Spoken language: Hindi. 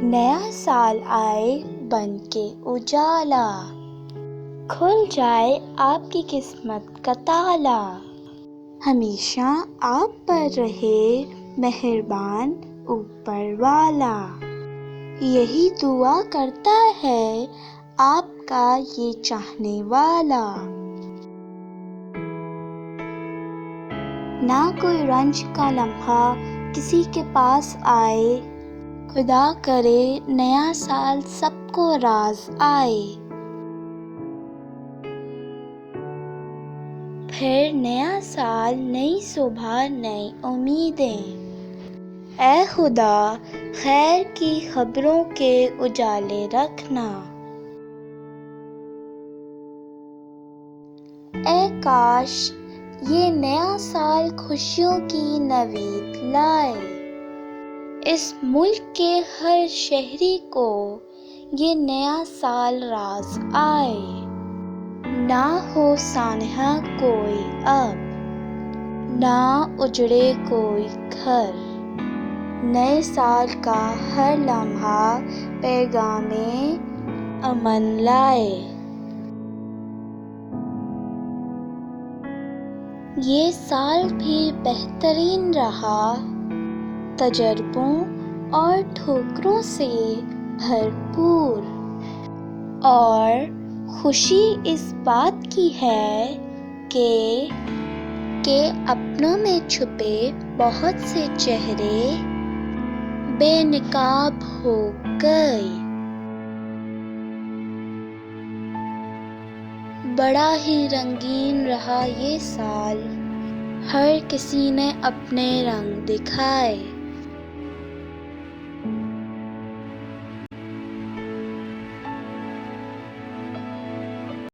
नया साल आए बन के उजाला, खुल जाए आपकी किस्मत का ताला। हमेशा आप पर रहे मेहरबान ऊपर वाला, यही दुआ करता है आपका ये चाहने वाला। ना कोई रंज का लम्हा किसी के पास आए, खुदा करे नया साल सबको राज आए। फिर नया साल नई सुबह नई उम्मीदें, ऐ खुदा खैर की खबरों के उजाले रखना। ऐ काश ये नया साल खुशियों की नवीद लाए, इस मुल्क के हर शहरी को ये नया साल राज आए। ना हो सानहा कोई अब, ना उजड़े कोई घर, नए साल का हर लम्हा पैगामे अमन लाए। ये साल भी बेहतरीन रहा, तजर्बों और ठोकरों से भरपूर, और खुशी इस बात की है कि अपनों में छुपे बहुत से चेहरे बेनकाब हो गए। बड़ा ही रंगीन रहा ये साल, हर किसी ने अपने रंग दिखाए।